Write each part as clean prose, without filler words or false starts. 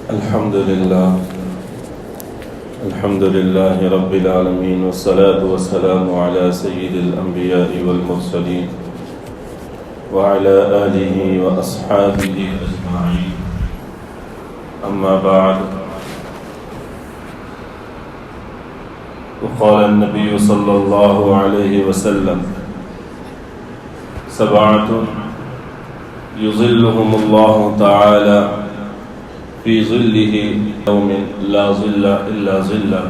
الحمد لله رب العالمين والصلاة والسلام على سيد الأنبياء والمرسلين وعلى آله وأصحابه أجمعين أما بعد وقال النبي صلى الله عليه وسلم سبعة يظلهم الله تعالى في ظله يوم لا ظل إلا ظله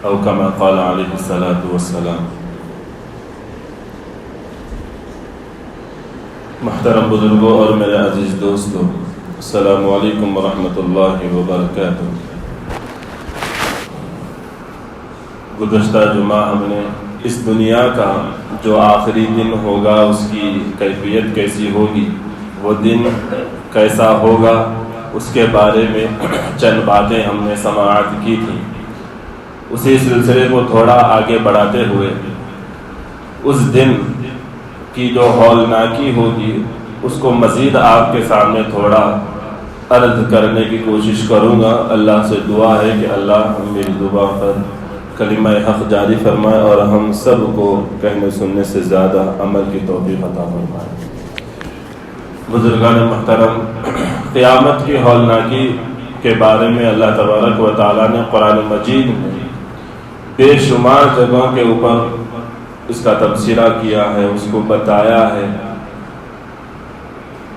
أو كما قال عليه الصلاة والسلام۔ محترم بزرگوں اور میرے عزیز دوستوں، السلام علیکم ورحمۃ اللہ وبرکاتہ۔ گزشتہ جمعہ ہم نے اس دنیا کا جو آخری دن ہوگا اس کی کیفیت کیسی ہوگی، وہ دن کیسا ہوگا، اس کے بارے میں چند باتیں ہم نے سماعت کی تھی۔ اسی سلسلے کو تھوڑا آگے بڑھاتے ہوئے اس دن کی جو ہولناکی ہوگی اس کو مزید آپ کے سامنے تھوڑا عرض کرنے کی کوشش کروں گا۔ اللہ سے دعا ہے کہ اللہ میری زبان پر کلمہ حق جاری فرمائے اور ہم سب کو کہنے سننے سے زیادہ عمل کی توفیق عطا فرمائے۔ بزرگان محترم، قیامت کی ہولناکی کے بارے میں اللہ تبارک و تعالیٰ نے قرآن مجید میں بے شمار جگہوں کے اوپر اس کا تبصرہ کیا ہے، اس کو بتایا ہے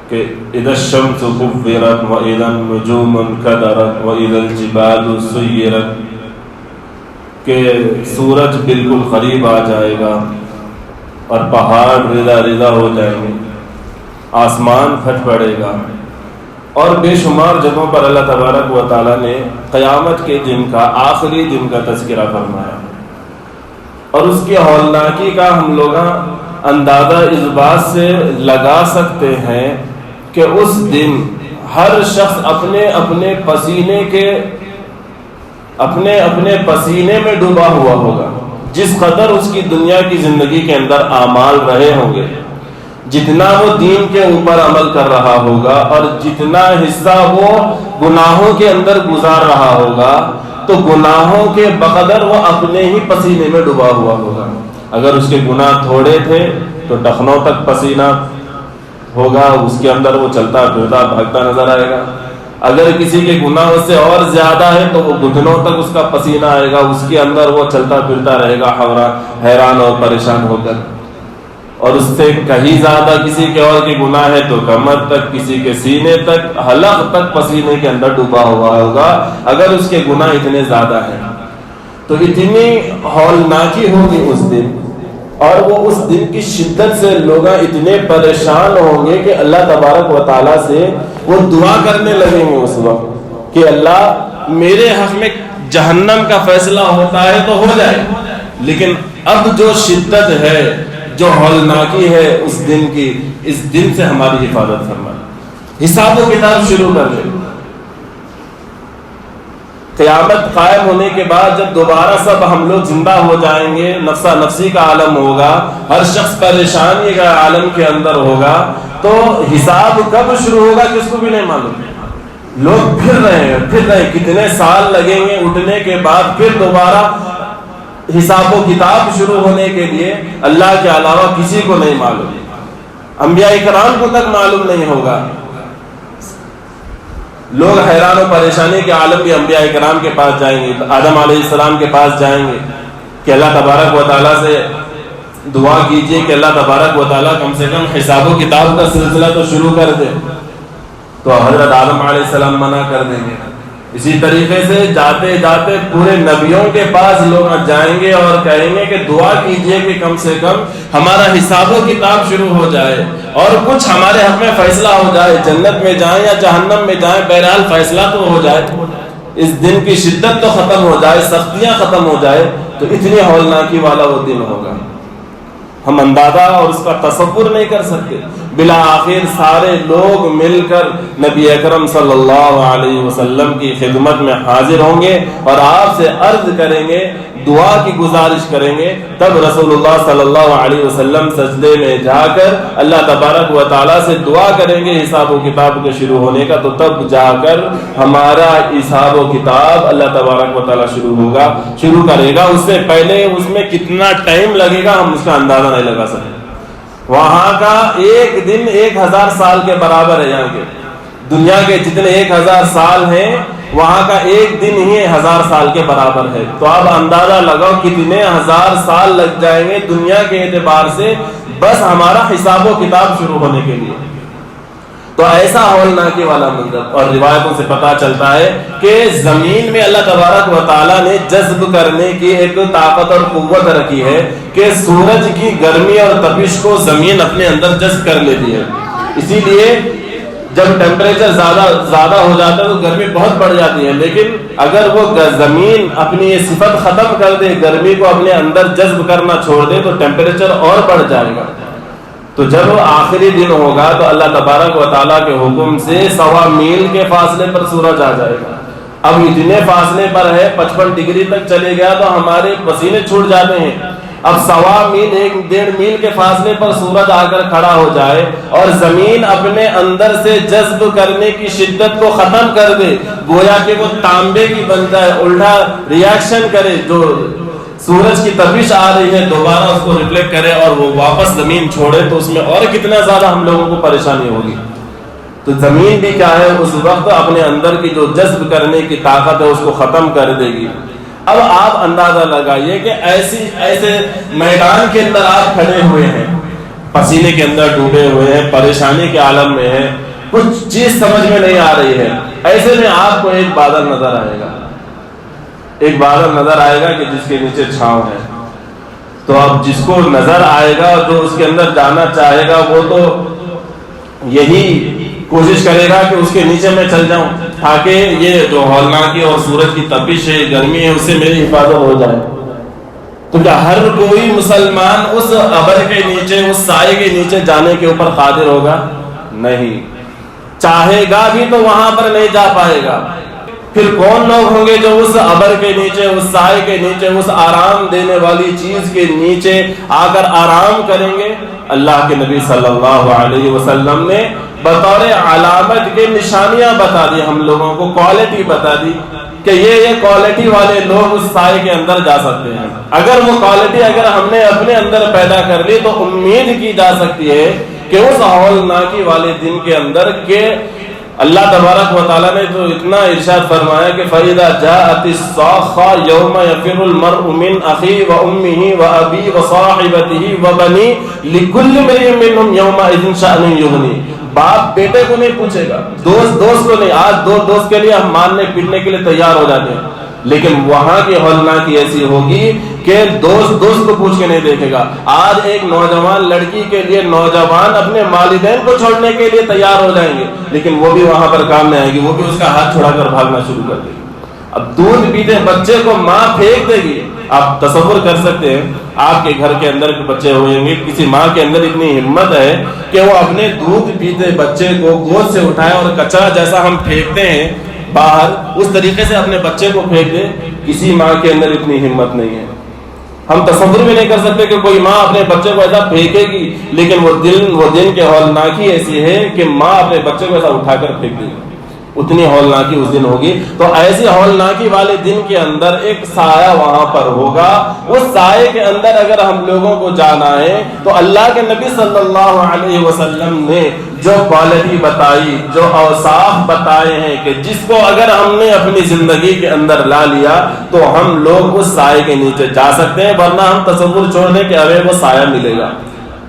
کہ اذا الشمس كورت واذا النجوم انكدرت واذا الجبال سيرت، کہ سورج بالکل قریب آ جائے گا اور پہاڑ رضا رضا ہو جائیں گے، آسمان پھٹ پڑے گا، اور بے شمار جگہوں پر اللہ تبارک و تعالیٰ نے قیامت کے دن کا، آخری دن کا تذکرہ فرمایا۔ اور اس کی ہولناکی کا ہم لوگ اندازہ اس بات سے لگا سکتے ہیں کہ اس دن ہر شخص اپنے اپنے پسینے میں ڈوبا ہوا ہوگا۔ جس قدر اس کی دنیا کی زندگی کے اندر اعمال رہے ہوں گے، جتنا وہ دین کے اوپر عمل کر رہا ہوگا اور جتنا حصہ وہ گناہوں کے اندر گزار رہا ہوگا، تو گناہوں کے بقدر وہ اپنے ہی پسینے میں ڈوبا ہوا ہوگا۔ اگر اس کے گناہ تھوڑے تھے تو ٹخنوں تک پسینہ ہوگا، اس کے اندر وہ چلتا پھرتا بھاگتا نظر آئے گا۔ اگر کسی کے گناہ اس سے اور زیادہ ہے تو وہ گھٹنوں تک اس کا پسینہ آئے گا، اس کے اندر وہ چلتا پھرتا رہے گا حیران اور پریشان ہو کر۔ اور اس سے کہیں زیادہ کسی کے اور کے گناہ ہے تو کمر تک، کسی کے سینے تک، حلق تک پسینے کے اندر ڈوبا ہوا ہوگا اگر اس کے گناہ اتنے زیادہ ہیں۔ تو اتنی ہولناکی ہوگی اس دن، اور وہ اس دن کی شدت سے لوگ اتنے پریشان ہوں گے کہ اللہ تبارک و تعالیٰ سے وہ دعا کرنے لگیں گے اس وقت کہ اللہ میرے حق میں جہنم کا فیصلہ ہوتا ہے تو ہو جائے، لیکن اب جو شدت ہے، جو ہولناکی ہے اس دن کی، اس دن سے ہماری حفاظت فرمائے۔ حساب و کتاب شروع کر دیں۔ قیامت قائم ہونے کے بعد جب دوبارہ سب ہم لوگ زندہ ہو جائیں گے، نفسا نفسی کا عالم ہوگا، ہر شخص پریشانی کا عالم کے اندر ہوگا، تو حساب کب شروع ہوگا کس کو بھی نہیں معلوم۔ لوگ پھر رہے ہیں کتنے سال لگیں گے اٹھنے کے بعد، پھر دوبارہ حساب و کتاب شروع ہونے کے لیے اللہ کے علاوہ کسی کو نہیں معلوم، انبیاء کرام کو تک معلوم نہیں ہوگا۔ لوگ حیران و پریشانی کے عالم بھی انبیاء کرام کے پاس جائیں گے، آدم علیہ السلام کے پاس جائیں گے کہ اللہ تبارک و تعالیٰ سے دعا کیجئے کہ اللہ تبارک و تعالیٰ کم سے کم حساب و کتاب کا سلسلہ تو شروع کر دے، تو حضرت آدم علیہ السلام منع کر دیں گے۔ اسی طریقے سے جاتے جاتے پورے نبیوں کے پاس لوگ جائیں گے اور کہیں گے کہ دعا کیجئے کہ کم سے کم ہمارا حساب و کتاب شروع ہو جائے اور کچھ ہمارے حق میں فیصلہ ہو جائے، جنت میں جائیں یا جہنم میں جائیں، بہرحال فیصلہ تو ہو جائے، اس دن کی شدت تو ختم ہو جائے، سختیاں ختم ہو جائے۔ تو اتنی ہولناکی والا وہ دن ہوگا۔ ہم اندازہ اور اس کا تصور نہیں کر سکتے. بالآخر سارے لوگ مل کر نبی اکرم صلی اللہ علیہ وسلم کی خدمت میں حاضر ہوں گے اور آپ سے عرض کریں گے, دعا کی گزارش کریں گے. تب رسول اللہ صلی اللہ علیہ وسلم سجدے میں جا کر اللہ تبارک و تعالیٰ سے دعا کریں گے حساب و کتاب کے شروع ہونے کا. تو تب جا کر ہمارا حساب و کتاب اللہ تبارک و تعالیٰ شروع کرے گا. اس سے پہلے اس میں کتنا ٹائم لگے گا ہم اس کا اندازہ نہیں لگا سکتے. وہاں کا ایک دن 1000 سال کے برابر ہے. یہاں کے دنیا کے جتنے 1000 سال ہیں وہاں کا ایک دن ہی 1000 سال کے برابر ہے. تو آپ اندازہ لگاؤ کتنے 1000 سال لگ جائیں گے دنیا کے اعتبار سے بس ہمارا حساب و کتاب شروع ہونے کے لیے. تو ایسا ہولناکی والا منظر. اور روایتوں سے پتا چلتا ہے کہ زمین میں اللہ تبارک و تعالیٰ نے جذب کرنے کی ایک طاقت اور قوت رکھی ہے کہ سورج کی گرمی اور تپش کو زمین اپنے اندر جذب کر لیتی ہے. اسی لیے جب ٹیمپریچر زیادہ ہو جاتا ہے تو گرمی بہت بڑھ جاتی ہے. لیکن اگر وہ زمین اپنی یہ صفت ختم کر دے, گرمی کو اپنے اندر جذب کرنا چھوڑ دے, تو ٹیمپریچر اور بڑھ جائے گا. تو جب آخری دن ہوگا تو اللہ تبارک و تعالیٰ کے حکم سے 1.25 میل کے فاصلے پر سورج آ جائے گا. اب اتنے فاصلے پر ہے 55 ڈگری تک چلے گیا تو ہمارے پسینے چھوٹ جاتے ہیں. اب 1.25 میل 1.5 میل کے فاصلے پر سورج آ کر کھڑا ہو جائے اور زمین اپنے اندر سے جذب کرنے کی شدت کو ختم کر دے, گویا کہ وہ تانبے کی بن جائے, الٹا ریاکشن کرے, جو سورج کی تپش آ رہی ہے دوبارہ اس کو ریفلیکٹ کرے اور وہ واپس زمین چھوڑے, تو اس میں اور کتنا زیادہ ہم لوگوں کو پریشانی ہوگی. تو زمین بھی کیا ہے اس وقت اپنے اندر کی جو جذب کرنے کی طاقت ہے اس کو ختم کر دے گی. اب آپ اندازہ لگائیے کہ ایسے میدان کے اندر آپ کھڑے ہوئے ہیں, پسینے کے اندر ڈوبے ہوئے ہیں, پریشانی کے عالم میں ہیں, کچھ چیز سمجھ میں نہیں آ رہی ہے. ایسے میں آپ کو ایک بادل نظر آئے گا, ایک بادل نظر آئے گا کہ جس کے نیچے چھاؤں ہے. تو اب جس کو نظر آئے گا جو اس کے اندر جانا چاہے گا وہ تو یہی کوشش کرے گا کہ اس کے نیچے میں چل جاؤں تاکہ یہ جو ہولناکی اور سورج کی تپش ہے, گرمی ہے, اس سے میری حفاظت ہو جائے. تو کیا ہر کوئی مسلمان اس ابر کے نیچے, اس سائے کے نیچے جانے کے اوپر قادر ہوگا؟ نہیں. چاہے گا بھی تو وہاں پر نہیں جا پائے گا. پھر کون لوگ ہوں گے جو اس ابر کے نیچے, اس سائے کے نیچے, اس آرام دینے والی چیز کے نیچے آ کر آرام کریں گے؟ اللہ کے نبی صلی اللہ علیہ وسلم نے بطور علامت کے نشانیاں بتا دی, ہم لوگوں کو کوالٹی بتا دی کہ یہ کوالٹی والے لوگ اس سائے کے اندر جا سکتے ہیں. اگر وہ کوالٹی اگر ہم نے اپنے اندر پیدا کر لی تو امید کی جا سکتی ہے کہ اس ہولناکی والے دن کے اندر کہ اللہ تبارک و تعالیٰ نے تو اتنا ارشاد فرمایا کہ فَإِذَا جَاءَتِ الصَّاخَّةُ يَوْمَ يَفِرُّ الْمَرْءُ مِنْ أَخِيهِ وَأُمِّهِ وَأَبِيهِ وَصَاحِبَتِهِ وَبَنِيهِ لِكُلِّ امْرِئٍ مِّنْهُمْ يَوْمَئِذٍ شَأْنٌ يُغْنِيهِ. باپ بیٹے کو نہیں پوچھے گا, دوست کو نہیں. آج دوست کے لیے ہم مارنے پیٹنے کے لیے تیار ہو جاتے ہیں, لیکن وہاں کی ہولناکی ایسی ہوگی کہ دوست کو پوچھ کے نہیں دیکھے گا. آج ایک نوجوان لڑکی کے لیے نوجوان اپنے والدین کو چھوڑنے کے لیے تیار ہو جائیں گے, لیکن وہ بھی وہاں پر کام نہیں آئے گی, وہ بھی اس کا ہاتھ چھوڑا کر بھاگنا شروع کر دے گی. اب دودھ پیتے بچے کو ماں پھینک دے گی. آپ تصور کر سکتے ہیں آپ کے گھر کے اندر بچے ہوئیں گے, کسی ماں کے اندر اتنی ہمت ہے کہ وہ اپنے دودھ پیتے بچے کو گود سے اٹھائے اور کچرا جیسا ہم پھینکتے ہیں باہر اس طریقے سے اپنے بچے کو پھینک دے. کسی ماں کے اندر اتنی ہمت نہیں ہے. ہم تصور بھی نہیں کر سکتے کہ کوئی ماں اپنے بچے کو ایسا پھینکے گی, لیکن وہ دن کے ہولناکی ایسی ہے کہ ماں اپنے بچے کو ایسا اٹھا کر پھینک دے گی. اتنی ہولناکی اس دن ہوگی. تو ایسی ہولناکی والے دن کے اندر ایک سایہ وہاں پر ہوگا. اس سائے کے اندر اگر ہم لوگوں کو جانا ہے تو اللہ کے نبی صلی اللہ علیہ وسلم نے جو کوالٹی بتائی, جو اوصاف بتائے ہیں کہ جس کو اگر ہم نے اپنی زندگی کے اندر لا لیا تو ہم لوگ اس سائے کے نیچے جا سکتے ہیں, ورنہ ہم تصور چھوڑ دیں کہ ہمیں وہ سایہ ملے گا.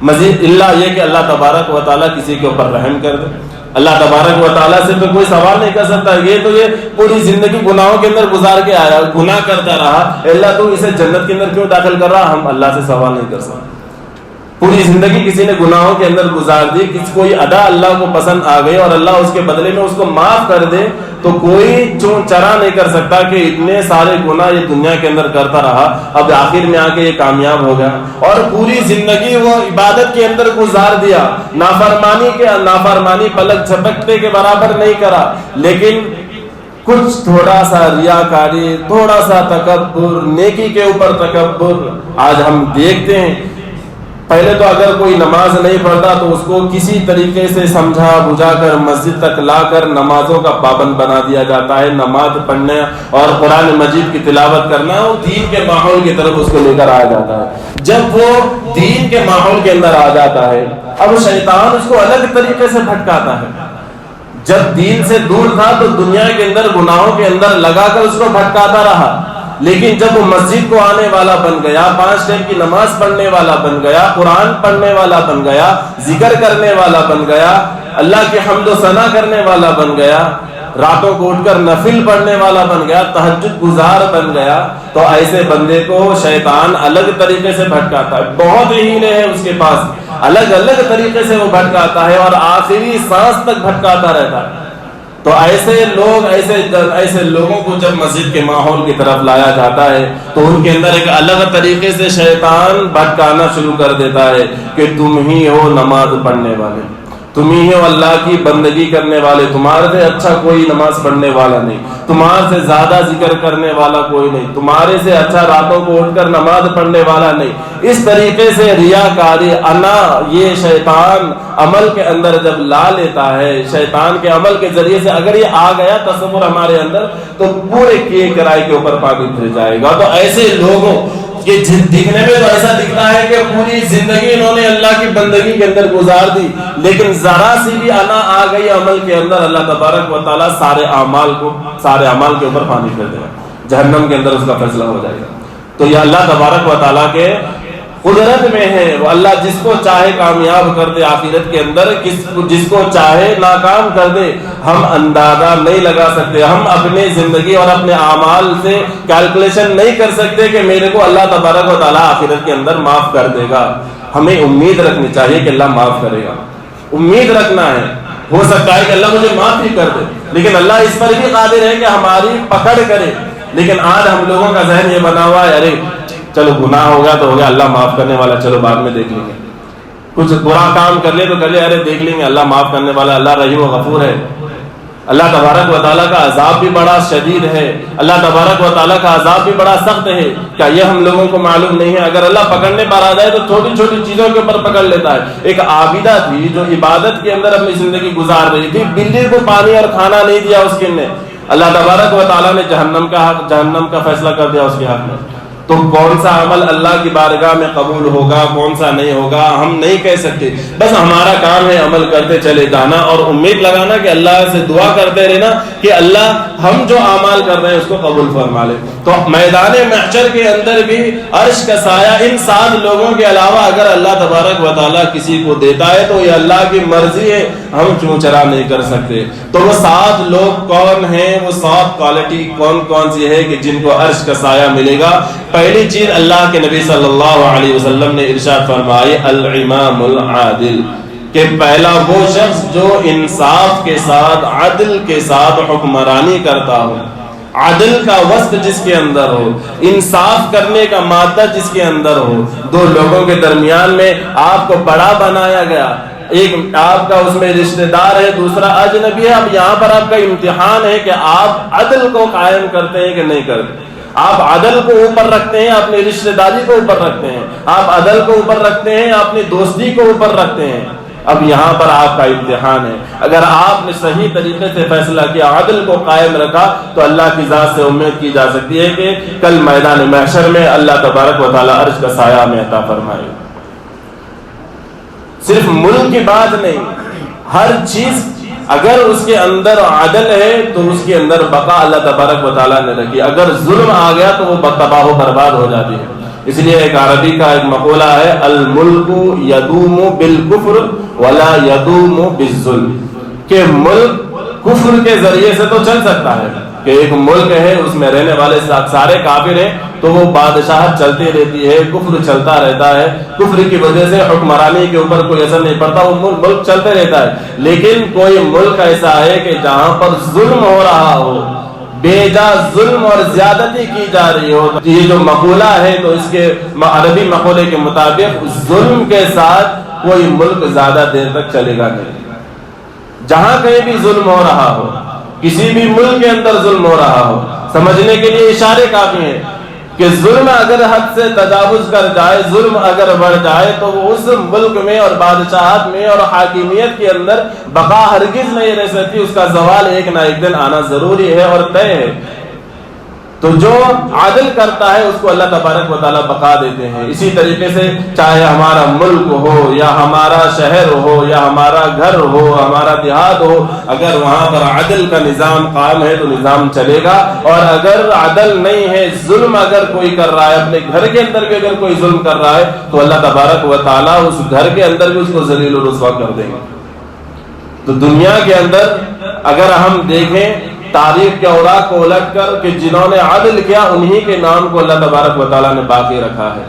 مزید اللہ یہ کہ اللہ تبارک و تعالیٰ کسی کے اوپر رحم کر دے. اللہ تبارک و تعالیٰ سے تو کوئی سوال نہیں کر سکتا. یہ پوری زندگی گناہوں کے اندر گزار کے آیا, گناہ کرتا رہا, اللہ تو اسے جنت کے اندر کیوں داخل کر رہا؟ ہم اللہ سے سوال نہیں کر سکتے. پوری زندگی کسی نے گناہوں کے اندر گزار دی, کوئی ادا اللہ کو پسند آ گئی اور اللہ اس کے بدلے میں اس کو معاف کر دے, تو کوئی چرا نہیں کر سکتا کہ اتنے سارے گناہ یہ دنیا کے اندر کرتا رہا، اب آخر میں آ کے یہ کامیاب ہو گیا اور پوری زندگی وہ عبادت کے اندر گزار دیا، نافرمانی پلک جھپکتے کے برابر نہیں کرا، لیکن کچھ تھوڑا سا ریاکاری، تھوڑا سا تکبر، نیکی کے اوپر تکبر۔ آج ہم دیکھتے ہیں پہلے تو اگر کوئی نماز نہیں پڑھتا تو اس کو کسی طریقے سے سمجھا بجھا کر مسجد تک لا کر نمازوں کا پابند بنا دیا جاتا ہے۔ نماز پڑھنے اور قرآن مجید کی تلاوت کرنا اور دین کے ماحول کی طرف اس کو لے کر آیا جاتا ہے۔ جب وہ دین کے ماحول کے اندر آ جاتا ہے، اب شیطان اس کو الگ طریقے سے بھٹکاتا ہے۔ جب دین سے دور تھا تو دنیا کے اندر گناہوں کے اندر لگا کر اس کو بھٹکاتا رہا، لیکن جب وہ مسجد کو آنے والا بن گیا، 5 ٹائم کی نماز پڑھنے والا بن گیا، قرآن پڑھنے والا بن گیا، ذکر کرنے والا بن گیا، اللہ کی حمد و ثنا کرنے والا بن گیا، راتوں کو اٹھ کر نفل پڑھنے والا بن گیا، تہجد گزار بن گیا، تو ایسے بندے کو شیطان الگ طریقے سے بھٹکاتا ہے۔ بہت ہیلے ہیں اس کے پاس، الگ الگ طریقے سے وہ بھٹکاتا ہے اور آخری سانس تک بھٹکاتا رہتا ہے۔ تو ایسے لوگوں کو جب مسجد کے ماحول کی طرف لایا جاتا ہے تو ان کے اندر ایک الگ طریقے سے شیطان بھٹکانا شروع کر دیتا ہے کہ تم ہی ہو نماز پڑھنے والے، تم ہی ہو اللہ کی بندگی کرنے والے، تمہارے سے اچھا کوئی نماز پڑھنے والا نہیں، تمہارے سے زیادہ ذکر کرنے والا کوئی نہیں، تمہارے سے اچھا راتوں کو اٹھ کر نماز پڑھنے والا نہیں۔ اس طریقے سے ریاکاری، انا، یہ شیطان عمل کے اندر جب لا لیتا ہے، شیطان کے عمل کے ذریعے سے اگر یہ آ گیا تصور ہمارے اندر تو پورے کیے کرائے کے اوپر پانی پھر جائے گا۔ تو ایسے لوگوں یہ دکھنے میں تو ایسا دکھتا ہے کہ پوری زندگی انہوں نے اللہ کی بندگی کے اندر گزار دی، لیکن ذرا سی بھی انا آ گئی عمل کے اندر، اللہ تبارک و تعالیٰ سارے اعمال کے اوپر پانی پھیر دے گا، جہنم کے اندر اس کا فیصلہ ہو جائے گا۔ تو یہ اللہ تبارک و تعالیٰ کے قدرت میں ہے، وہ اللہ جس کو چاہے کامیاب کر دے آخرت کے اندر، جس کو چاہے ناکام کر دے۔ ہم اندازہ نہیں لگا سکتے، ہم اپنی زندگی اور اپنے اعمال سے کیلکولیشن نہیں کر سکتے کہ میرے کو اللہ تبارک و تعالیٰ آخرت کے اندر معاف کر دے گا۔ ہمیں امید رکھنی چاہیے کہ اللہ معاف کرے گا، امید رکھنا ہے۔ ہو سکتا ہے کہ اللہ مجھے معاف ہی کر دے، لیکن اللہ اس پر بھی قادر ہے کہ ہماری پکڑ کرے۔ لیکن آج ہم لوگوں کا ذہن یہ بنا ہوا ہے، ارے چلو گناہ ہو گیا تو ہو گیا، اللہ معاف کرنے والا، چلو بعد میں دیکھ لیں گے۔ کچھ برا کام کر لے تو کر لے، ارے دیکھ لیں گے، اللہ معاف کرنے والا، اللہ رحیم و غفور ہے۔ اللہ تبارک و تعالیٰ کا عذاب بھی بڑا شدید ہے، اللہ تبارک و تعالیٰ کا عذاب بھی بڑا سخت ہے۔ کیا یہ ہم لوگوں کو معلوم نہیں ہے؟ اگر اللہ پکڑنے پر آ جائے تو چھوٹی چھوٹی چیزوں کے اوپر پکڑ لیتا ہے۔ ایک عابدہ تھی جو عبادت کے اندر اپنی زندگی گزار رہی تھی، بلی کو پانی اور کھانا نہیں دیا اس کے نے، اللہ تبارک و تعالیٰ نے جہنم کا فیصلہ کر دیا اس کے حق میں۔ تو کون سا عمل اللہ کی بارگاہ میں قبول ہوگا، کون سا نہیں ہوگا، ہم نہیں کہہ سکتے۔ بس ہمارا کام ہے عمل کرتے چلے جانا اور امید لگانا کہ اللہ سے دعا کرتے رہنا کہ اللہ ہم جو اعمال کر رہے ہیں اس کو قبول فرما لے۔ تو میدان محشر کے اندر بھی عرش کا سایہ ان 7 لوگوں کے علاوہ اگر اللہ تبارک و تعالیٰ کسی کو دیتا ہے تو یہ اللہ کی مرضی ہے، ہم چوں چرا نہیں کر سکتے۔ تو وہ 7 لوگ کون ہیں، وہ 7 کوالٹی کون سی ہے کہ جن کو عرش کا سایہ ملے گا؟ پہلی چیز اللہ کے نبی صلی اللہ علیہ وسلم نے ارشاد فرمائی، الامام العادل، کہ پہلا وہ شخص جو انصاف کے ساتھ، عدل کے ساتھ حکمرانی کرتا ہو، عدل کا وسط جس کے اندر ہو، انصاف کرنے کا مادہ جس کے اندر ہو۔ 2 لوگوں کے درمیان میں آپ کو بڑا بنایا گیا، ایک آپ کا اس میں رشتہ دار ہے، دوسرا اجنبی ہے۔ اب یہاں پر آپ کا امتحان ہے کہ آپ عدل کو قائم کرتے ہیں کہ نہیں کرتے۔ آپ عدل کو اوپر رکھتے ہیں، اپنی رشتہ داری کو اوپر رکھتے ہیں، آپ عدل کو اوپر رکھتے ہیں، اپنی دوستی کو اوپر رکھتے ہیں۔ اب یہاں پر آپ کا امتحان ہے، اگر آپ نے صحیح طریقے سے فیصلہ کیا، عدل کو قائم رکھا، تو اللہ کی ذات سے امید کی جا سکتی ہے کہ کل میدان محشر میں اللہ تبارک و تعالیٰ عرش کا سایہ میں عطا فرمائے۔ صرف ملک کی بات نہیں، ہر چیز اگر اس کے اندر عدل ہے تو اس کے اندر بقا اللہ تبارک و تعالیٰ نے رکھی، اگر ظلم آ گیا تو وہ تباہ و برباد ہو جاتی ہے۔ اس لیے ایک عربی کا ایک مقولہ ہے، الملک یدوم بالکفر ولا یدوم بالظلم، کہ ملک کفر کے ذریعے سے تو چل سکتا ہے کہ ایک ملک ہے اس میں رہنے والے سارے کافر ہیں تو وہ بادشاہت چلتی رہتی ہے، کفر چلتا رہتا ہے، کفر کی وجہ سے حکمرانی کے اوپر کوئی اثر نہیں پڑتا، وہ ملک چلتے رہتا ہے. لیکن کوئی ملک ایسا ہے کہ جہاں پر ظلم ہو رہا ہو، بے جا ظلم اور زیادتی کی جا رہی ہو، یہ جو مقولہ ہے تو اس کے عربی مقولے کے مطابق ظلم کے ساتھ کوئی ملک زیادہ دیر تک چلے گا نہیں. جہاں کہیں بھی ظلم ہو رہا ہو، کسی بھی ملک کے اندر ظلم ہو رہا ہو، سمجھنے کے لیے اشارے کافی ہیں کہ ظلم اگر حد سے تجاوز کر جائے، ظلم اگر بڑھ جائے تو وہ اس ملک میں اور بادشاہت میں اور حاکمیت کے اندر بقا ہرگز نہیں رہ سکتی، اس کا زوال ایک نہ ایک دن آنا ضروری ہے اور طے ہے. تو جو عدل کرتا ہے اس کو اللہ تبارک و تعالیٰ بقا دیتے ہیں. اسی طریقے سے چاہے ہمارا ملک ہو یا ہمارا شہر ہو یا ہمارا گھر ہو، ہمارا دیہات ہو، اگر وہاں پر عدل کا نظام قائم ہے تو نظام چلے گا، اور اگر عدل نہیں ہے، ظلم اگر کوئی کر رہا ہے، اپنے گھر کے اندر بھی اگر کوئی ظلم کر رہا ہے تو اللہ تبارک و تعالیٰ اس گھر کے اندر بھی اس کو ذلیل و رسوا کر دیں گے. تو دنیا کے اندر اگر ہم دیکھیں تاریخ کے اوراق کو الٹ کر کہ جنہوں نے عدل کیا انہی کے نام کو اللہ تبارک و تعالیٰ نے باقی رکھا ہے.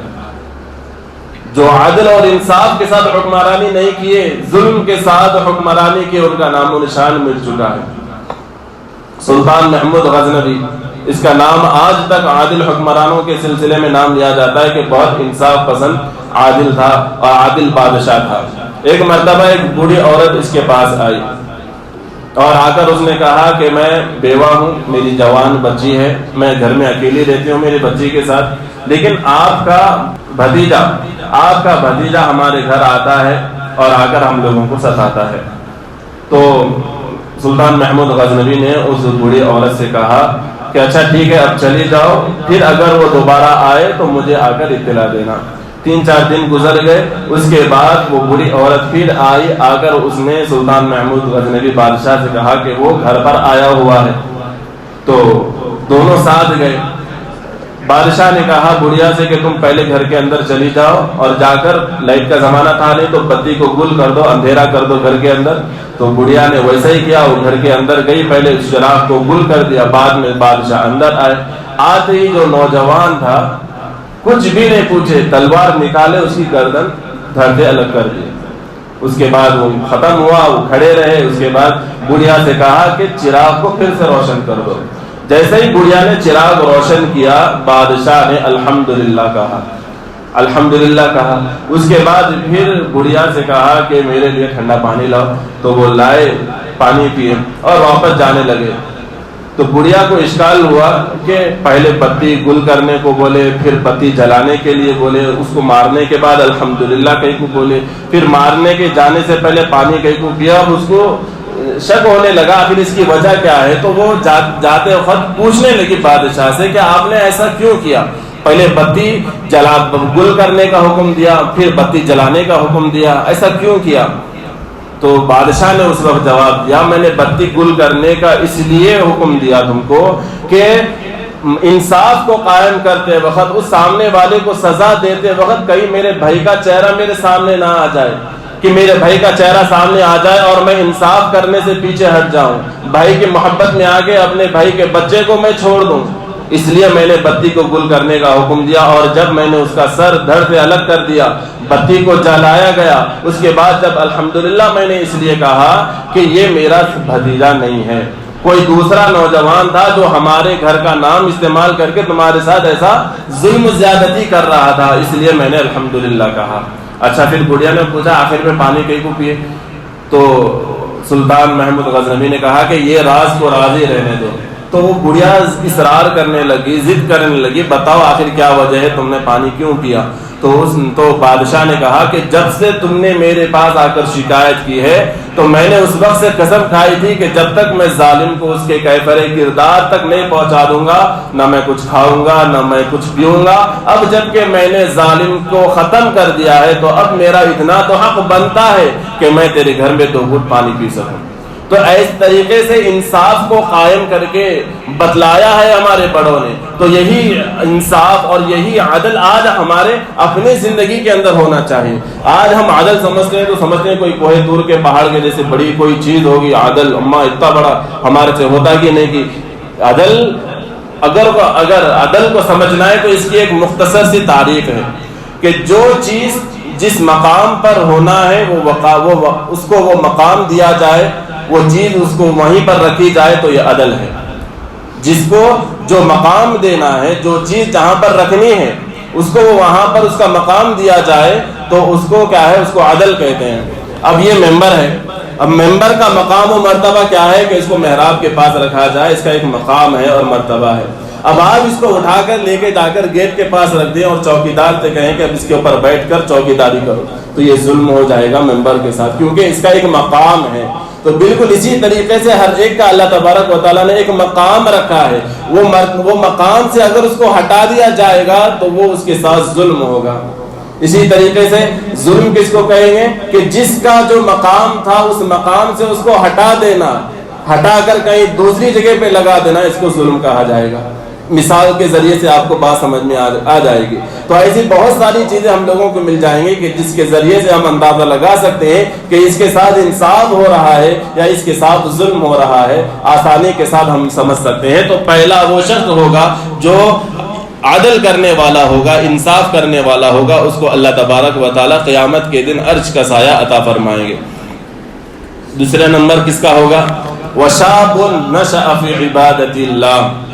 جو عدل اور انصاف کے ساتھ حکمرانی نہیں کیے، ظلم کے ساتھ حکمرانی کی، ان کا نام و نشان مل چکا ہے. سلطان محمود غزنوی، اس کا نام آج تک عادل حکمرانوں کے سلسلے میں نام لیا جاتا ہے کہ بہت انصاف پسند عادل تھا اور عادل بادشاہ تھا. ایک مرتبہ ایک بوڑھی عورت اس کے پاس آئی اور آ کر اس نے کہا کہ میں بیوہ ہوں، میری جوان بچی ہے، میں گھر میں اکیلی رہتی ہوں میری بچی کے ساتھ، لیکن آپ کا بھتیجا ہمارے گھر آتا ہے اور آ کر ہم لوگوں کو ستاتا ہے. تو سلطان محمود غزنوی نے اس بوڑھی عورت سے کہا کہ اچھا ٹھیک ہے اب چلی جاؤ، پھر اگر وہ دوبارہ آئے تو مجھے آ کر اطلاع دینا. 3-4 دن گزر گئے، اس کے بعد وہ بوڑھی عورت پھر آئی. آ کر اس نے سلطان محمود غزنوی بادشاہ سے کہا کہ وہ گھر پر آیا ہوا ہے. تو دونوں ساتھ گئے. بادشاہ نے کہا بڑھیا سے کہ تم پہلے گھر کے اندر چلی جاؤ اور جا کر، لائٹ کا زمانہ تھا نہیں تو بتی کو گل کر دو، اندھیرا کر دو گھر کے اندر. تو بڑھیا نے ویسا ہی کیا، وہ گھر کے اندر گئی، پہلے چراغ کو گل کر دیا، بعد میں بادشاہ اندر آئے. آتے ہی جو نوجوان تھا کچھ بھی نہیں پوچھے، تلوار نکالے، اس کی گردن دھڑ سے الگ کر دی. اس کے بعد وہ ختم ہوا، وہ کھڑے رہے. اس کے بعد بڑھیا سے کہا کہ چراغ کو پھر سے روشن کر دو. جیسے ہی بڑھیا نے چراغ روشن کیا، بادشاہ نے الحمدللہ کہا، الحمدللہ کہا. اس کے بعد پھر بڑھیا سے کہا کہ میرے لیے ٹھنڈا پانی لاؤ. تو وہ لائے، پانی پیے اور واپس جانے لگے. تو بڑھیا کو اشکال ہوا کہ پہلے بتی گل کرنے کو بولے، پھر بتی جلانے کے لیے بولے، اس کو مارنے کے بعد الحمدللہ کہیں کو بولے، پھر مارنے کے جانے سے پہلے پانی کہیں کو پیا. اب اس کو شک ہونے لگا آخر اس کی وجہ کیا ہے. تو وہ جاتے وقت پوچھنے لگی بادشاہ سے کہ آپ نے ایسا کیوں کیا، پہلے بتی گل کرنے کا حکم دیا، پھر بتی جلانے کا حکم دیا، ایسا کیوں کیا. تو بادشاہ نے اس وقت جواب دیا میں نے بتی گل کرنے کا اس لیے حکم دیا تم کو کہ انصاف کو قائم کرتے وقت، اس سامنے والے کو سزا دیتے وقت کہیں میرے بھائی کا چہرہ میرے سامنے نہ آ جائے، کہ میرے بھائی کا چہرہ سامنے آ جائے اور میں انصاف کرنے سے پیچھے ہٹ جاؤں، بھائی کی محبت میں آگے اپنے بھائی کے بچے کو میں چھوڑ دوں. اس لیے میں نے بتی کو گل کرنے کا حکم دیا. اور جب میں نے اس کا سر دھڑ سے الگ کر دیا، بتی کو جلایا گیا، اس کے بعد جب الحمدللہ میں نے اس لیے کہا کہ یہ میرا بھتیجا نہیں ہے، کوئی دوسرا نوجوان تھا جو ہمارے گھر کا نام استعمال کر کے تمہارے ساتھ ایسا ظلم زیادتی کر رہا تھا، اس لیے میں نے الحمدللہ کہا. اچھا پھر بڑھیا نے پوچھا آخر میں پانی کہیں کو پیے. تو سلطان محمود غزنوی نے کہا کہ یہ راز کو راضی رہنے دو. تو وہ بڑھیا اصرار کرنے لگی، ضد کرنے لگی، بتاؤ آخر کیا وجہ ہے، تم نے پانی کیوں پیا. تو بادشاہ نے کہا کہ جب سے تم نے میرے پاس آ کر شکایت کی ہے تو میں نے اس وقت سے قسم کھائی تھی کہ جب تک میں ظالم کو اس کے کیفر کردار تک نہیں پہنچا دوں گا، نہ میں کچھ کھاؤں گا نہ میں کچھ پیوں گا. اب جب کہ میں نے ظالم کو ختم کر دیا ہے تو اب میرا اتنا تو حق بنتا ہے کہ میں تیرے گھر میں 2 گھونٹ پانی پی سکوں. تو اس طریقے سے انصاف کو قائم کر کے بتلایا ہے ہمارے بڑوں نے. تو یہی انصاف اور یہی عدل آج ہمارے اپنی زندگی کے اندر ہونا چاہیے. آج ہم عدل سمجھتے ہیں تو سمجھتے ہیں کوئی کوہ طور کے پہاڑ کے جیسے بڑی کوئی چیز ہوگی عدل، اما اتنا بڑا ہمارے سے ہوتا کہ نہیں. کہ عدل اگر عدل کو سمجھنا ہے تو اس کی ایک مختصر سی تعریف ہے کہ جو چیز جس مقام پر ہونا ہے اس کو وہ مقام دیا جائے، وہ چیز اس کو وہیں پر رکھی جائے تو یہ عدل ہے۔ جس کو جو مقام دینا ہے، جو چیز جہاں پر رکھنی ہے اس کو وہاں پر اس کا مقام دیا جائے تو اس کو کیا ہے، اس کو عدل کہتے ہیں۔ اب یہ ممبر ہے، اب ممبر کا مقام و مرتبہ کیا ہے کہ اس کو محراب کے پاس رکھا جائے، اس کا ایک مقام ہے اور مرتبہ ہے۔ اب آپ اس کو اٹھا کر لے کے جا کر گیٹ کے پاس رکھ دیں اور چوکیدار سے کہیں کہ اب اس کے اوپر بیٹھ کر چوکیداری کرو، تو یہ ظلم ہو جائے گا ممبر کے ساتھ، کیونکہ اس کا ایک مقام ہے۔ تو بالکل اسی طریقے سے ہر ایک کا اللہ تبارک و تعالیٰ نے ایک مقام رکھا ہے، وہ مقام سے اگر اس کو ہٹا دیا جائے گا تو وہ اس کے ساتھ ظلم ہوگا۔ اسی طریقے سے ظلم کس کو کہیں گے کہ جس کا جو مقام تھا اس مقام سے اس کو ہٹا دینا، ہٹا کر کہیں دوسری جگہ پہ لگا دینا، اس کو ظلم کہا جائے گا۔ مثال کے ذریعے سے آپ کو بات سمجھ میں آ جائے گی۔ تو ایسی بہت ساری چیزیں ہم لوگوں کو مل جائیں گی کہ جس کے ذریعے سے ہم اندازہ لگا سکتے ہیں کہ اس کے ساتھ انصاف ہو رہا ہے یا اس کے ساتھ ظلم ہو رہا ہے، آسانی کے ساتھ ہم سمجھ سکتے ہیں۔ تو پہلا وہ شخص ہوگا جو عدل کرنے والا ہوگا، انصاف کرنے والا ہوگا، اس کو اللہ تبارک و تعالیٰ قیامت کے دن عرش کا سایہ عطا فرمائیں گے۔ دوسرا نمبر کس کا ہوگا؟ وَشَابٌ نَشَأَ فِي عِبَادَةِ اللَّهِ،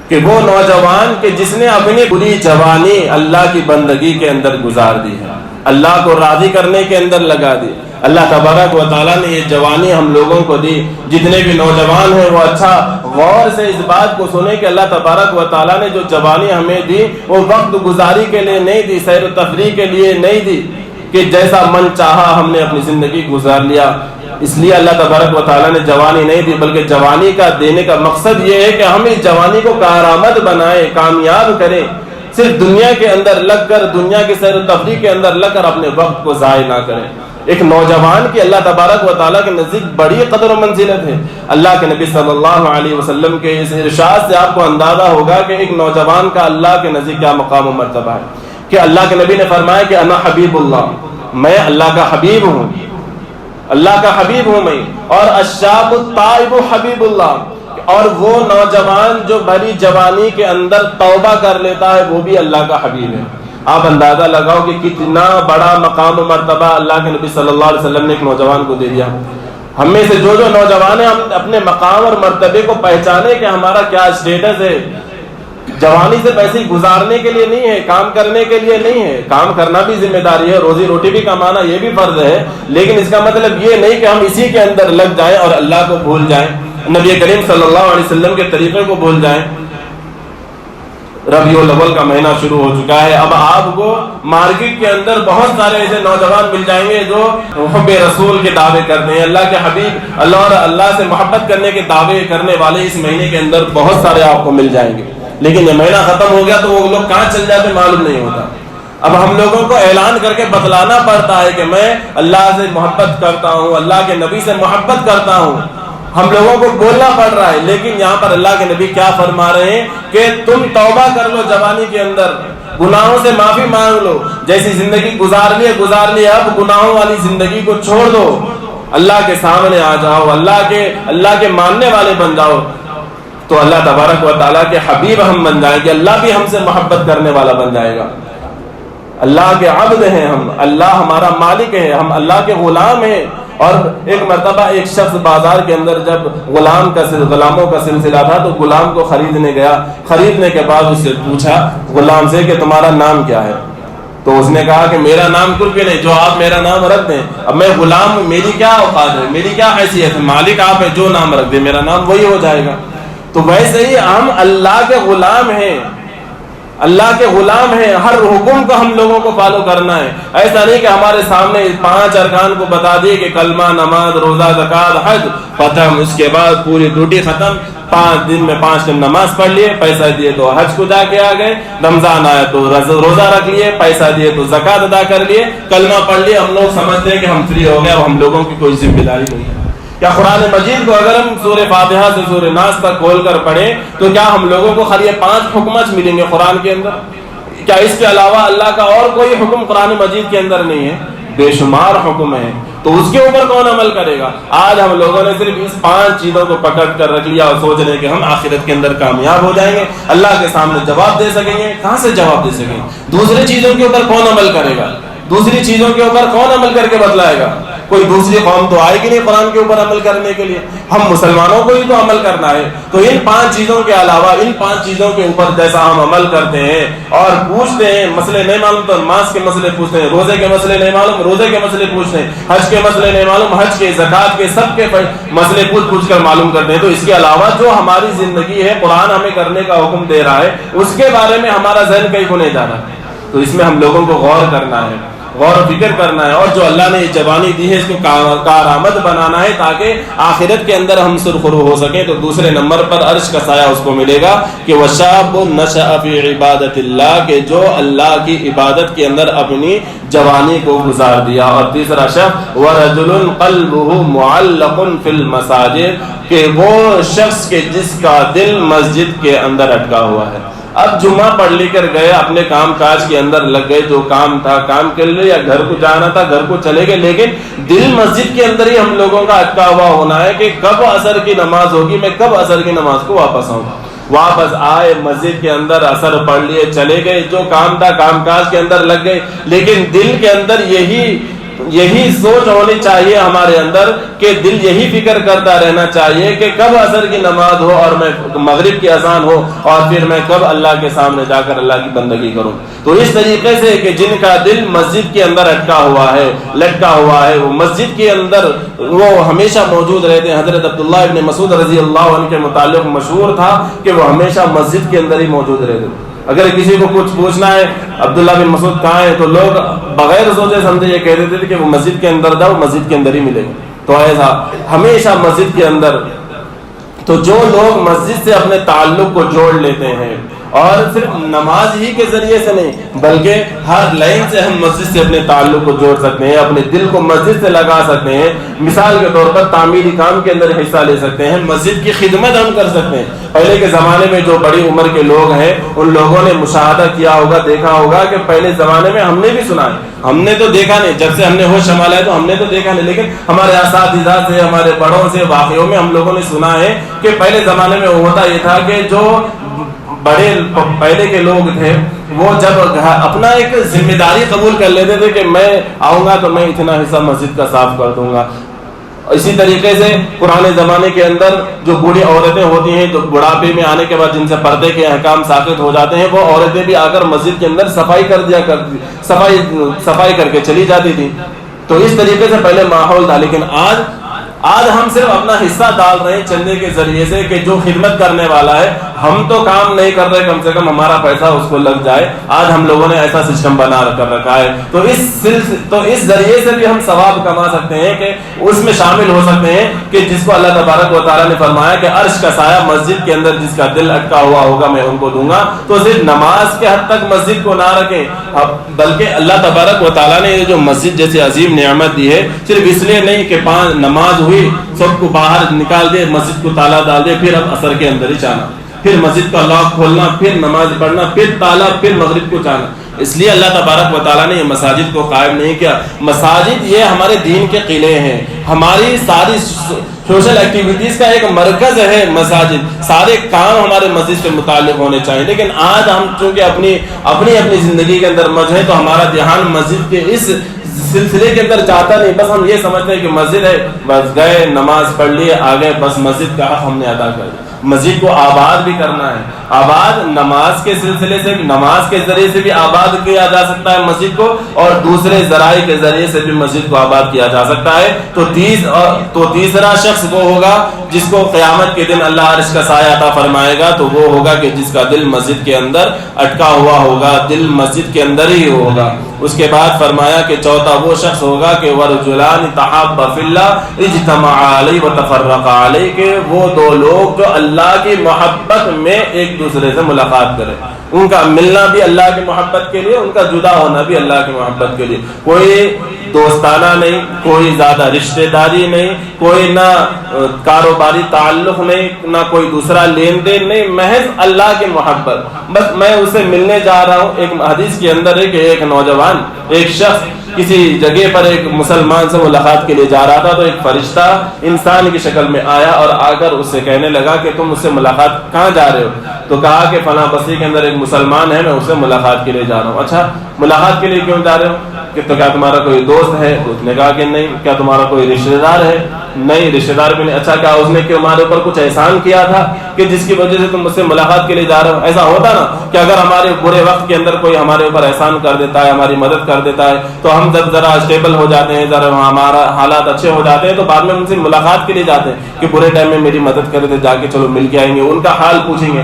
کہ وہ نوجوان کہ جس نے اپنی پوری جوانی اللہ کی بندگی کے اندر گزار دی ہے، اللہ کو راضی کرنے کے اندر لگا دی۔ اللہ تبارک و تعالیٰ نے یہ جوانی ہم لوگوں کو دی۔ جتنے بھی نوجوان ہیں وہ اچھا غور سے اس بات کو سنیں کہ اللہ تبارک و تعالیٰ نے جو جوانی ہمیں دی وہ وقت گزاری کے لیے نہیں دی، سیر و تفریح کے لیے نہیں دی کہ جیسا من چاہا ہم نے اپنی زندگی گزار لیا۔ اس لیے اللہ تبارک و تعالیٰ نے جوانی نہیں دی، بلکہ جوانی کا دینے کا مقصد یہ ہے کہ ہم اس جوانی کو کارآمد بنائیں، کامیاب کریں، صرف دنیا کے اندر لگ کر، دنیا کی سیر و تفریح کے اندر لگ کر اپنے وقت کو ضائع نہ کریں۔ ایک نوجوان کی اللہ تبارک و تعالیٰ کے نزدیک بڑی قدر و منزلت ہے۔ اللہ کے نبی صلی اللہ علیہ وسلم کے اس ارشاد سے آپ کو اندازہ ہوگا کہ ایک نوجوان کا اللہ کے نزدیک کیا مقام و مرتبہ ہے کہ اللہ کے نبی نے فرمایا کہ انا حبیب اللہ، میں اللہ کا حبیب ہوں، اللہ کا حبیب ہوں میں، اور الشاب التائب حبیب اللہ، اور وہ نوجوان جو بھری جوانی کے اندر توبہ کر لیتا ہے وہ بھی اللہ کا حبیب ہے۔ آپ اندازہ لگاؤ کہ کتنا بڑا مقام و مرتبہ اللہ کے نبی صلی اللہ علیہ وسلم نے ایک نوجوان کو دے دیا۔ ہم میں سے جو نوجوان ہیں، ہم اپنے مقام اور مرتبے کو پہچانے کہ ہمارا کیا اسٹیٹس ہے۔ جوانی سے پیسے گزارنے کے لیے نہیں ہے، کام کرنے کے لیے نہیں ہے۔ کام کرنا بھی ذمہ داری ہے، روزی روٹی بھی کمانا یہ بھی فرض ہے، لیکن اس کا مطلب یہ نہیں کہ ہم اسی کے اندر لگ جائیں اور اللہ کو بھول جائیں، نبی کریم صلی اللہ علیہ وسلم کے طریقے کو بھول جائیں۔ ربیع الاول کا مہینہ شروع ہو چکا ہے۔ اب آپ کو مارکیٹ کے اندر بہت سارے ایسے نوجوان مل جائیں گے جو محب رسول کے دعوے کرتے ہیں، اللہ کے حبیب، اللہ اور اللہ سے محبت کرنے کے دعوے کرنے والے اس مہینے کے اندر بہت سارے آپ کو مل جائیں گے، لیکن یہ مہینہ ختم ہو گیا تو وہ لوگ کہاں چل جاتے معلوم نہیں ہوتا۔ اب ہم لوگوں کو اعلان کر کے بتلانا پڑتا ہے کہ میں اللہ سے محبت کرتا ہوں، اللہ کے نبی سے محبت کرتا ہوں، ہم لوگوں کو بولنا پڑ رہا ہے، لیکن یہاں پر اللہ کے نبی کیا فرما رہے ہیں کہ تم توبہ کر لو جوانی کے اندر، گناہوں سے معافی مانگ لو، جیسی زندگی گزار لیے اب گناہوں والی زندگی کو چھوڑ دو، اللہ کے سامنے آ جاؤ، اللہ کے ماننے والے بن جاؤ، تو اللہ تبارک و تعالیٰ کے حبیب ہم بن جائیں گے، اللہ بھی ہم سے محبت کرنے والا بن جائے گا۔ اللہ کے عبد ہیں ہم، اللہ ہمارا مالک ہے، ہم اللہ کے غلام ہیں۔ اور ایک مرتبہ ایک شخص بازار کے اندر جب غلاموں کا سلسلہ تھا تو غلام کو خریدنے گیا، خریدنے کے بعد اس سے پوچھا غلام سے کہ تمہارا نام کیا ہے؟ تو اس نے کہا کہ میرا نام کچھ بھی نہیں، جو آپ میرا نام رکھ دیں، اب میں غلام ہوں، میری کیا اوقات ہے، میری کیا حیثیت ہے، مالک آپ ہیں، جو نام رکھ دیں میرا نام وہی ہو جائے گا۔ تو ویسے ہی ہم اللہ کے غلام ہیں، اللہ کے غلام ہیں، ہر حکم کو ہم لوگوں کو فالو کرنا ہے۔ ایسا نہیں کہ ہمارے سامنے 5 ارکان کو بتا دیے کہ کلمہ، نماز، روزہ، زکات، حج ختم، اس کے بعد پوری ڈیوٹی ختم، 5 دن میں 5 دن نماز پڑھ لیے، پیسہ دیے تو حج کو جا کے آ گئے، رمضان آیا تو روزہ رکھ لیے، پیسہ دیے تو زکات ادا کر لیے، کلمہ پڑھ لیے، ہم لوگ سمجھتے ہیں کہ ہم فری ہو گئے، اب ہم لوگوں کی کوئی ذمہ داری نہیں ہے۔ کیا قرآن مجید کو اگر ہم سورہ فاتحہ سے سورہ ناس تک کھول کر پڑھیں تو کیا ہم لوگوں کو خالی 5 حکمت ملیں گے قرآن کے اندر؟ کیا اس کے علاوہ اللہ کا اور کوئی حکم قرآن مجید کے اندر نہیں ہے؟ بے شمار حکم ہیں، تو اس کے اوپر کون عمل کرے گا؟ آج ہم لوگوں نے صرف اس 5 چیزوں کو پکڑ کر رکھ لیا اور سوچ رہے کہ ہم آخرت کے اندر کامیاب ہو جائیں گے، اللہ کے سامنے جواب دے سکیں گے۔ کہاں سے جواب دے سکیں گے؟ دوسری چیزوں کے اوپر کون عمل کرے گا؟ دوسری چیزوں کے اوپر کون عمل کر کے بتلائے گا؟ کوئی دوسری قوم تو آئے گی نہیں قرآن کے اوپر عمل کرنے کے لیے، ہم مسلمانوں کو ہی تو عمل کرنا ہے۔ تو ان 5 چیزوں کے علاوہ ان 5 چیزوں کے اوپر جیسا ہم عمل کرتے ہیں اور پوچھتے ہیں، مسئلے نہیں معلوم تو نماز کے مسئلے پوچھتے ہیں، روزے کے مسئلے نہیں معلوم روزے کے مسئلے پوچھتے ہیں، حج کے مسئلے نہیں معلوم حج کے، زکات کے، سب کے مسئلے پوچھ کر معلوم کرتے ہیں۔ تو اس کے علاوہ جو ہماری زندگی ہے قرآن ہمیں کرنے کا حکم دے رہا ہے، اس کے بارے میں ہمارا ذہن کہیں کو نہیں جا رہا۔ تو اس میں ہم لوگوں کو غور کرنا ہے، غور و فکر کرنا ہے، اور جو اللہ نے یہ جوانی دی ہے اس کو کارآمد بنانا ہے تاکہ آخرت کے اندر ہم سرخرو ہو سکیں۔ تو دوسرے نمبر پر عرش کا سایہ اس کو ملے گا کہ وَشَابٌ نَشَأَ فِي عِبَادَةِ اللَّهِ، کہ جو اللہ کی عبادت کے اندر اپنی جوانی کو گزار دیا۔ اور تیسرا شخص وَرَجُلٌ قَلْبُهُ مُعَلَّقٌ فِي الْمَسَاجِدِ، کہ وہ شخص کے جس کا دل مسجد کے اندر اٹکا ہوا ہے۔ اب جمعہ پڑھ لی کر گئے، اپنے کام کاج کے اندر لگ گئے، جو کام تھا کام کر لے، یا گھر کو جانا تھا گھر کو چلے گئے، لیکن دل مسجد کے اندر ہی ہم لوگوں کا اٹکا ہوا ہونا ہے کہ کب عصر کی نماز ہوگی، میں کب عصر کی نماز کو واپس آؤں۔ واپس آئے مسجد کے اندر، عصر پڑھ لیے، چلے گئے، جو کام تھا کام کاج کے اندر لگ گئے، لیکن دل کے اندر یہی سوچ ہونی چاہیے ہمارے اندر کہ دل یہی فکر کرتا رہنا چاہیے کہ کب عصر کی نماز ہو اور میں مغرب کی اذان ہو اور پھر میں کب اللہ کے سامنے جا کر اللہ کی بندگی کروں۔ تو اس طریقے سے کہ جن کا دل مسجد کے اندر اٹکا ہوا ہے، لٹکا ہوا ہے، وہ مسجد کے اندر وہ ہمیشہ موجود رہتے ہیں۔ حضرت عبداللہ ابن مسعود رضی اللہ عنہ کے متعلق مشہور تھا کہ وہ ہمیشہ مسجد کے اندر ہی موجود رہتے تھے۔ اگر کسی کو کچھ پوچھنا ہے عبداللہ بن مسعود کہاں ہے، تو لوگ بغیر سوچے سمجھے یہ کہہ دیتے تھے کہ وہ مسجد کے اندر جاؤ، مسجد کے اندر ہی ملے گا۔ تو ایسا ہمیشہ مسجد کے اندر۔ تو جو لوگ مسجد سے اپنے تعلق کو جوڑ لیتے ہیں، اور صرف نماز ہی کے ذریعے سے نہیں بلکہ ہر لائن سے ہم مسجد سے اپنے تعلق کو جوڑ سکتے ہیں، اپنے دل کو مسجد سے لگا سکتے ہیں۔ مثال کے طور پر تعمیری کام کے اندر حصہ لے سکتے ہیں، مسجد کی خدمت ہم کر سکتے ہیں۔ پہلے کے زمانے میں جو بڑی عمر کے لوگ ہیں ان لوگوں نے مشاہدہ کیا ہوگا، دیکھا ہوگا کہ پہلے زمانے میں ہم نے بھی سنا ہے، ہم نے تو دیکھا نہیں، جب سے ہم نے ہوش سنبھالا ہے تو ہم نے تو دیکھا نہیں، لیکن ہمارے اساتذہ سے، ہمارے بڑوں سے واقعوں میں ہم لوگوں نے سنا ہے کہ پہلے زمانے میں ہوتا یہ تھا کہ جو بڑے پہلے کے لوگ تھے وہ جب اپنا ایک ذمہ داری قبول کر لیتے تھے کہ میں آؤں گا تو میں اتنا حصہ مسجد کا صاف کر دوں گا۔ اسی طریقے سے پرانے زمانے کے اندر جو بوڑھی عورتیں ہوتی ہیں، جو بڑھاپے میں آنے کے بعد جن سے پردے کے احکام ساقط ہو جاتے ہیں، وہ عورتیں بھی آ کر مسجد کے اندر صفائی کر کے چلی جاتی تھی۔ تو اس طریقے سے پہلے ماحول تھا، لیکن آج ہم صرف اپنا حصہ ڈال رہے ہیں چندے کے ذریعے سے کہ جو خدمت کرنے والا ہے ہم تو کام نہیں کر رہے، کم سے کم ہمارا پیسہ اس کو لگ جائے۔ آج ہم لوگوں نے ایسا سسٹم بنا کر رکھا ہے، تو اس ذریعے سے بھی ہم ثواب کما سکتے ہیں کہ اس میں شامل ہو سکتے ہیں کہ جس کو اللہ تبارک و تعالیٰ نے فرمایا کہ عرش کا سایہ مسجد کے اندر جس کا دل اٹکا ہوا ہوگا میں ان کو دوں گا۔ تو صرف نماز کے حد تک مسجد کو نہ رکھیں، بلکہ اللہ تبارک و تعالیٰ نے یہ جو مسجد جیسے عظیم نعمت دی ہے صرف اس لیے نہیں کہ نماز ہوئی سب کو باہر نکال دے، مسجد کو تالا ڈال دے، پھر اب عصر کے اندر ہی جانا، پھر مسجد کا لاک کھولنا، پھر نماز پڑھنا، پھر تالا، پھر مغرب کو جانا۔ اس لیے اللہ تبارک و تعالیٰ نے یہ مساجد کو قائم نہیں کیا۔ مساجد یہ ہمارے دین کے قلعے ہیں، ہماری ساری سوشل ایکٹیویٹیز کا ایک مرکز ہے مساجد، سارے کام ہمارے مسجد سے متعلق ہونے چاہیے۔ لیکن آج ہم چونکہ اپنی زندگی کے اندر مجھ ہیں تو ہمارا دھیان مسجد کے اس سلسلے کے اندر چاہتا نہیں، بس ہم یہ سمجھتے ہیں کہ مسجد ہے، بس گئے نماز پڑھ لیے آ گئے، بس مسجد کا حق ہم نے ادا کر دیا۔ مسجد کو آباد بھی کرنا ہے، آباد نماز کے سلسلے سے، نماز کے ذریعے سے بھی آباد کیا جا سکتا ہے مسجد کو، اور دوسرے ذرائع کے ذریعے سے بھی مسجد کو آباد کیا جا سکتا ہے۔ تو تیسرا شخص وہ ہوگا جس کو قیامت کے دن اللہ عرش کا سایہ عطا فرمائے گا، تو وہ ہوگا کہ جس کا دل مسجد کے اندر اٹکا ہوا ہوگا، دل مسجد کے اندر ہی ہوگا۔ اس کے بعد فرمایا کہ چوتھا وہ شخص ہوگا کہ ورجلان تحابا فی اللہ اجتمعا علیہ وتفرقا علیہ، کہ وہ دو لوگ جو اللہ کی محبت میں ایک دوسرے سے ملاقات کریں، ان کا ملنا بھی اللہ کی محبت کے لیے، ان کا جدا ہونا بھی اللہ کی محبت کے لیے، کوئی دوستانہ نہیں، کوئی زیادہ رشتہ داری نہیں، کوئی نہ کاروباری تعلق نہیں، نہ کوئی دوسرا لین دین نہیں، محض اللہ کی محبت، بس میں اسے ملنے جا رہا ہوں۔ ایک حدیث کے اندر ہے کہ ایک نوجوان، ایک شخص کسی جگہ پر ایک مسلمان سے ملاقات کے لیے جا رہا تھا تو ایک فرشتہ انسان کی شکل میں آیا اور آ کر اس سے کہنے لگا کہ تم اس سے ملاقات کہاں جا رہے ہو؟ تو کہا کہ فلاں بستی کے اندر ایک مسلمان ہے، میں اس سے ملاقات کے لیے جا رہا ہوں۔ اچھا ملاقات کے لیے کیوں جا رہے ہو؟ کہ تو کیا تمہارا کوئی دوست ہے؟ اس نے کہا کہ نہیں۔ کیا تمہارا کوئی رشتہ دار ہے؟ نہیں، رشتہ دار بھی نہیں۔ اچھا کیا اس نے تمہارے اوپر کچھ احسان کیا تھا کہ جس کی وجہ سے تم مجھ سے ملاقات کے لیے جا رہے ہو؟ ایسا ہوتا نا کہ اگر ہمارے برے وقت کے اندر کوئی ہمارے اوپر احسان کر دیتا ہے، ہماری مدد کر دیتا ہے، تو ہم جب ذرا اسٹیبل ہو جاتے ہیں، ذرا ہمارا حالات اچھے ہو جاتے ہیں، تو بعد میں ان سے ملاقات کے لیے جاتے ہیں کہ برے ٹائم میں میری مدد کر دیتے، جا کے چلو مل کے آئیں گے، ان کا حال پوچھیں گے۔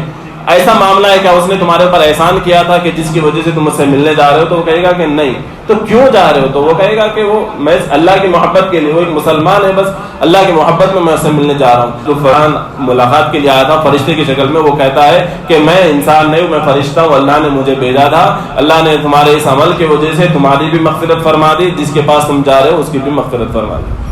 ایسا معاملہ ہے کیا اس نے تمہارے اوپر احسان کیا تھا کہ جس کی وجہ سے تم مجھ سے ملنے جا رہے ہو؟ تو وہ کہے گا کہ نہیں۔ تو کیوں جا رہے ہو؟ تو وہ کہے گا کہ وہ میں اللہ کی محبت کے لیے، وہ ایک مسلمان ہے، بس اللہ کی محبت میں اس سے ملنے جا رہا ہوں۔ تو فلاں ملاقات کے لیے آیا تھا فرشتے کی شکل میں، وہ کہتا ہے کہ میں انسان نہیں ہوں، میں فرشتہ ہوں، اللہ نے مجھے بھیجا تھا، اللہ نے تمہارے اس عمل کی وجہ سے تمہاری بھی مغفرت فرما دی، جس کے پاس تم جا رہے ہو اس کی بھی مغفرت فرما دی۔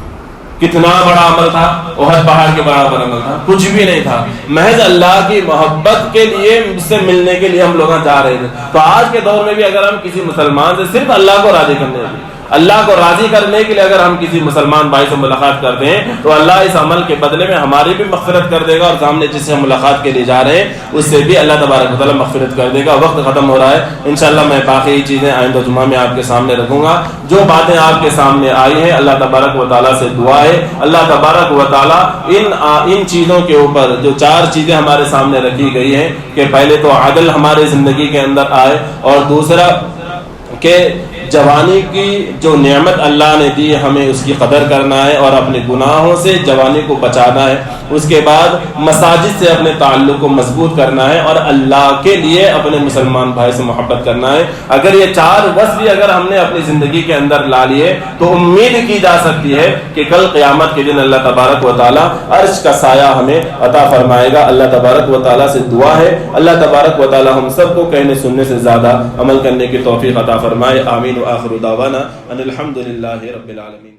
کتنا بڑا عمل تھا، احد پہاڑ کے برابر عمل تھا، کچھ بھی نہیں تھا، محض اللہ کی محبت کے لیے مجھ سے ملنے کے لیے ہم لوگ جا رہے تھے۔ تو آج کے دور میں بھی اگر ہم کسی مسلمان سے صرف اللہ کو راضی کرنے کے لیے، اللہ کو راضی کرنے کے لیے اگر ہم کسی مسلمان بھائی سے ملاقات کرتے ہیں تو اللہ اس عمل کے بدلے میں ہماری بھی مغفرت کر دے گا، اور سامنے جس سے ہم ملاقات کے لیے جا رہے ہیں اس سے بھی اللہ تبارک و تعالیٰ مغفرت کر دے گا۔ وقت ختم ہو رہا ہے، انشاءاللہ میں باقی چیزیں آئندہ جمعہ میں آپ کے سامنے رکھوں گا۔ جو باتیں آپ کے سامنے آئی ہیں، اللہ تبارک و تعالیٰ سے دعا ہے اللہ تبارک و تعالیٰ ان چیزوں کے اوپر جو 4 چیزیں ہمارے سامنے رکھی گئی ہیں کہ پہلے تو عدل ہمارے زندگی کے اندر آئے، اور دوسرا کہ جوانی کی جو نعمت اللہ نے دی ہمیں اس کی قدر کرنا ہے اور اپنے گناہوں سے جوانی کو بچانا ہے۔ اس کے بعد مساجد سے اپنے تعلق کو مضبوط کرنا ہے اور اللہ کے لیے اپنے مسلمان بھائی سے محبت کرنا ہے۔ اگر یہ 4 وصف بھی اگر ہم نے اپنی زندگی کے اندر لا لیے تو امید کی جا سکتی ہے کہ کل قیامت کے دن اللہ تبارک و تعالیٰ عرش کا سایہ ہمیں عطا فرمائے گا۔ اللہ تبارک و تعالیٰ سے دعا ہے اللہ تبارک و تعالیٰ ہم سب کو کہنے سننے سے زیادہ عمل کرنے کی توفیق عطا فرمائے۔ آمین۔ وآخر دعوانا ان الحمد للہ رب العالمین۔